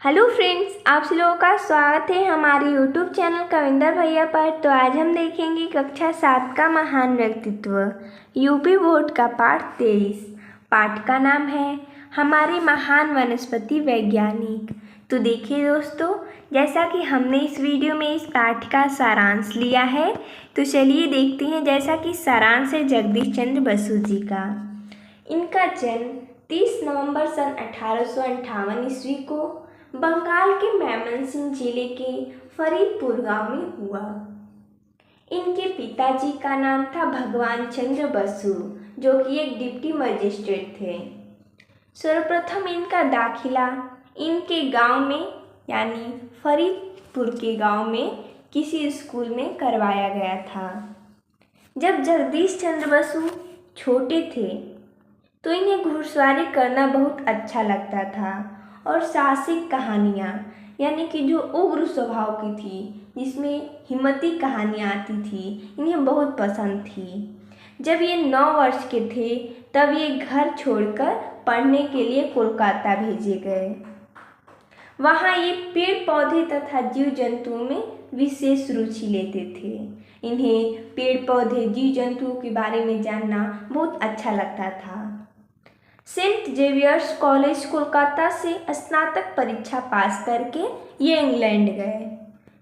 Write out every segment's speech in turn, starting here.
Hello friends, आप सब लोगों का स्वागत है हमारे यूट्यूब चैनल कविंदर भैया पर। तो आज हम देखेंगे कक्षा 7 का महान व्यक्तित्व यूपी बोर्ड का पाठ 23। पाठ का नाम है हमारे महान वनस्पति वैज्ञानिक। तो देखिए दोस्तों, जैसा कि हमने इस वीडियो में इस पाठ का सारांश लिया है, तो चलिए देखते हैं। जैसा कि सारांश है जगदीश चंद्र बसु जी का। इनका जन्म 30 नवंबर सन 1858 ईस्वी को बंगाल के मैमनसिंह जिले के फरीदपुर गांव में हुआ। इनके पिताजी का नाम था भगवान चंद्र बसु, जो कि एक डिप्टी मजिस्ट्रेट थे। सर्वप्रथम इनका दाखिला इनके गांव में यानी फरीदपुर के गांव में किसी स्कूल में करवाया गया था। जब जगदीश चंद्र बसु छोटे थे तो इन्हें घुड़सवारी करना बहुत अच्छा लगता था और साहसिक कहानियाँ यानी कि जो उग्र स्वभाव की थी, जिसमें हिम्मती कहानियाँ आती थी, इन्हें बहुत पसंद थी। जब ये 9 वर्ष के थे तब ये घर छोड़कर पढ़ने के लिए कोलकाता भेजे गए। वहाँ ये पेड़ पौधे तथा जीव जंतुओं में विशेष रुचि लेते थे। इन्हें पेड़ पौधे जीव जंतुओं के बारे में जानना बहुत अच्छा लगता था। सेंट जेवियर्स कॉलेज कोलकाता से स्नातक परीक्षा पास करके ये इंग्लैंड गए।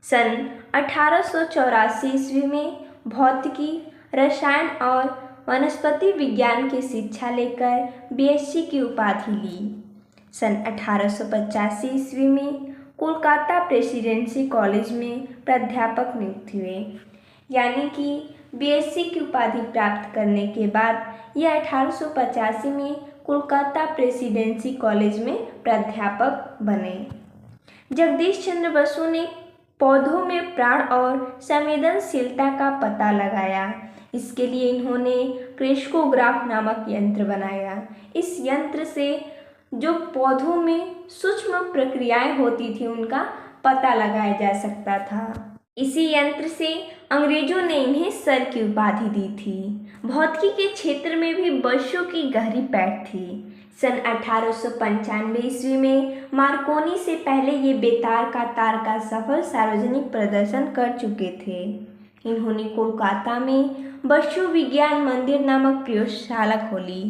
सन 1884 ईस्वी में भौतिकी, रसायन और वनस्पति विज्ञान की शिक्षा लेकर बीएससी की उपाधि ली। सन 1885 ईस्वी में कोलकाता प्रेसिडेंसी कॉलेज में प्राध्यापक नियुक्त हुए। यानी कि बीएससी की उपाधि प्राप्त करने के बाद यह 1885 में कोलकाता प्रेसिडेंसी कॉलेज में प्राध्यापक बने। जगदीश चंद्र बसु ने पौधों में प्राण और संवेदनशीलता का पता लगाया। इसके लिए इन्होंने क्रेस्कोग्राफ नामक यंत्र बनाया। इस यंत्र से जो पौधों में सूक्ष्म प्रक्रियाएं होती थी उनका पता लगाया जा सकता था। इसी यंत्र से अंग्रेजों ने इन्हें सर की उपाधि दी थी। भौतिकी के क्षेत्र में भी बसु की गहरी पैठ थी। सन 1895 ईस्वी में मार्कोनी से पहले ये बेतार का तार का सफल सार्वजनिक प्रदर्शन कर चुके थे। इन्होंने कोलकाता में बसु विज्ञान मंदिर नामक प्रयोगशाला खोली।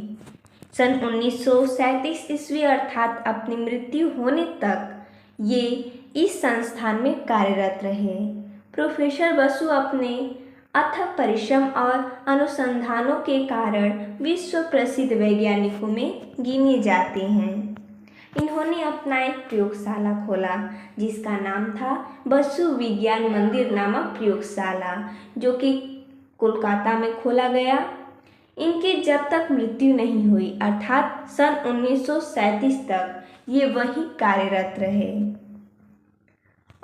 सन 1937 ईस्वी अर्थात अपनी मृत्यु होने तक ये इस संस्थान में कार्यरत रहे। प्रोफेसर बसु अपने अथक परिश्रम और अनुसंधानों के कारण विश्व प्रसिद्ध वैज्ञानिकों में गिने जाते हैं। इन्होंने अपना एक प्रयोगशाला खोला जिसका नाम था बसु विज्ञान मंदिर नामक प्रयोगशाला, जो कि कोलकाता में खोला गया। इनके जब तक मृत्यु नहीं हुई अर्थात सन 1937 तक ये वहीं कार्यरत रहे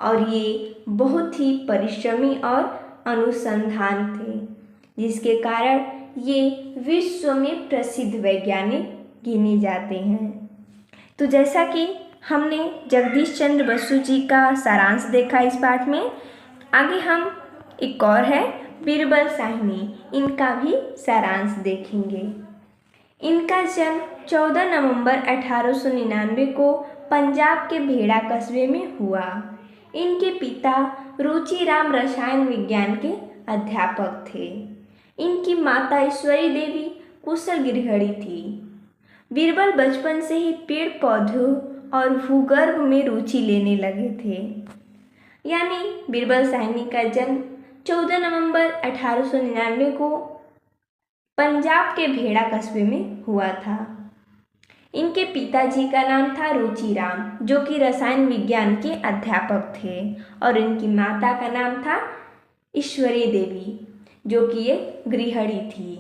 और ये बहुत ही परिश्रमी और अनुसंधान थे, जिसके कारण ये विश्व में प्रसिद्ध वैज्ञानिक गिने जाते हैं। तो जैसा कि हमने जगदीश चंद्र बसु जी का सारांश देखा इस पाठ में, आगे हम एक और है बीरबल साहनी, इनका भी सारांश देखेंगे। इनका जन्म 14 नवंबर 1899 को पंजाब के भेड़ा कस्बे में हुआ। इनके पिता रुचिराम रसायन विज्ञान के अध्यापक थे। इनकी माता ईश्वरी देवी कुशल गृहिणी थी। बीरबल बचपन से ही पेड़ पौधों और भूगर्भ में रुचि लेने लगे थे। यानी बीरबल साहनी का जन्म 14 नवंबर 1899 को पंजाब के भेड़ा कस्बे में हुआ था। इनके पिताजी का नाम था रुचिराम, जो कि रसायन विज्ञान के अध्यापक थे, और इनकी माता का नाम था ईश्वरी देवी, जो कि एक गृहिणी थी।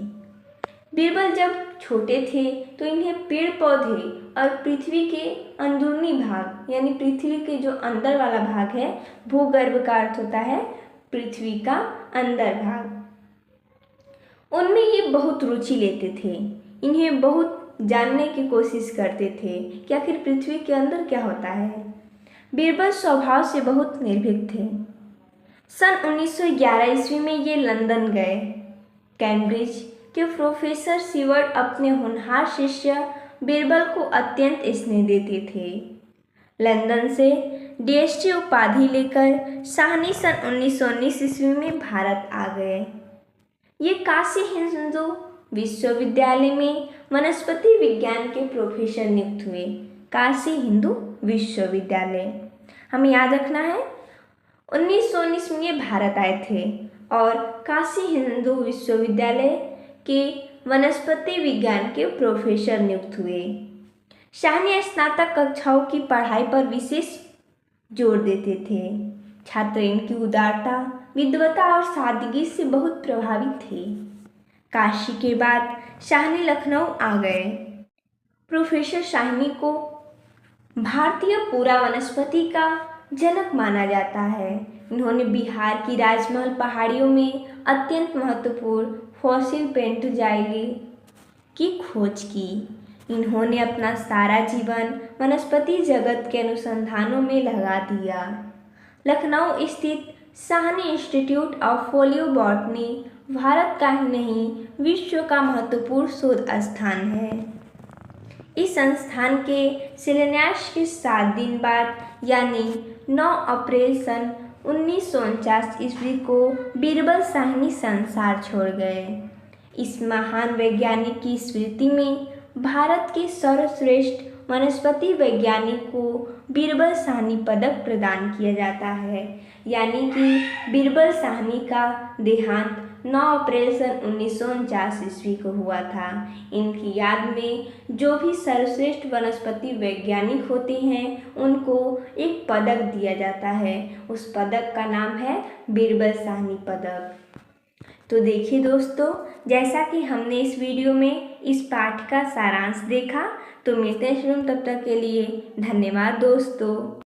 बीरबल जब छोटे थे तो इन्हें पेड़ पौधे और पृथ्वी के अंदरूनी भाग यानी पृथ्वी के जो अंदर वाला भाग है, भूगर्भ का अर्थ होता है पृथ्वी का अंदर भाग, उनमें ये बहुत रुचि लेते थे। इन्हें बहुत जानने की कोशिश करते थे कि आखिर पृथ्वी के अंदर क्या होता है। बीरबल स्वभाव से बहुत निर्भीक थे। सन 1911 ईस्वी में ये लंदन गए। कैम्ब्रिज के प्रोफेसर सीवर्ड अपने होनहार शिष्य बीरबल को अत्यंत स्नेह देते थे। लंदन से डीएसटी उपाधि लेकर शाहनी सन 1919 ईस्वी में भारत आ गए। ये काशी हिंदू विश्वविद्यालय में वनस्पति विज्ञान के प्रोफेसर नियुक्त हुए। काशी हिंदू विश्वविद्यालय हमें याद रखना है। 1919 में ये भारत आए थे और काशी हिंदू विश्वविद्यालय के वनस्पति विज्ञान के प्रोफेसर नियुक्त हुए। शाहनी स्नातक कक्षाओं की पढ़ाई पर विशेष जोर देते थे। छात्र इनकी उदारता, विद्वता और सादगी से बहुत प्रभावित थे। काशी के बाद शाहनी लखनऊ आ गए। प्रोफेसर शाहनी को भारतीय पुरा वनस्पति का जनक माना जाता है। इन्होंने बिहार की राजमहल पहाड़ियों में अत्यंत महत्वपूर्ण फॉसिल पेंटोजाइली की खोज की। इन्होंने अपना सारा जीवन वनस्पति जगत के अनुसंधानों में लगा दिया। लखनऊ स्थित शाहनी इंस्टीट्यूट ऑफ फोलियोबॉटनी भारत का ही नहीं विश्व का महत्वपूर्ण शोध स्थान है। इस संस्थान के शिलान्यास के 7 दिन बाद यानी 9 अप्रैल सन 1949 ईस्वी को बीरबल साहनी संसार छोड़ गए। इस महान वैज्ञानिक की स्मृति में भारत के सर्वश्रेष्ठ वनस्पति वैज्ञानिक को बीरबल साहनी पदक प्रदान किया जाता है। यानी कि बीरबल साहनी का देहांत 9 अप्रैल सन 1949 ईस्वी को हुआ था। इनकी याद में जो भी सर्वश्रेष्ठ वनस्पति वैज्ञानिक होते हैं उनको एक पदक दिया जाता है। उस पदक का नाम है बीरबल साहनी पदक। तो देखिए दोस्तों, जैसा कि हमने इस वीडियो में इस पाठ का सारांश देखा, तो मिलते हैं तब तक के लिए धन्यवाद दोस्तों।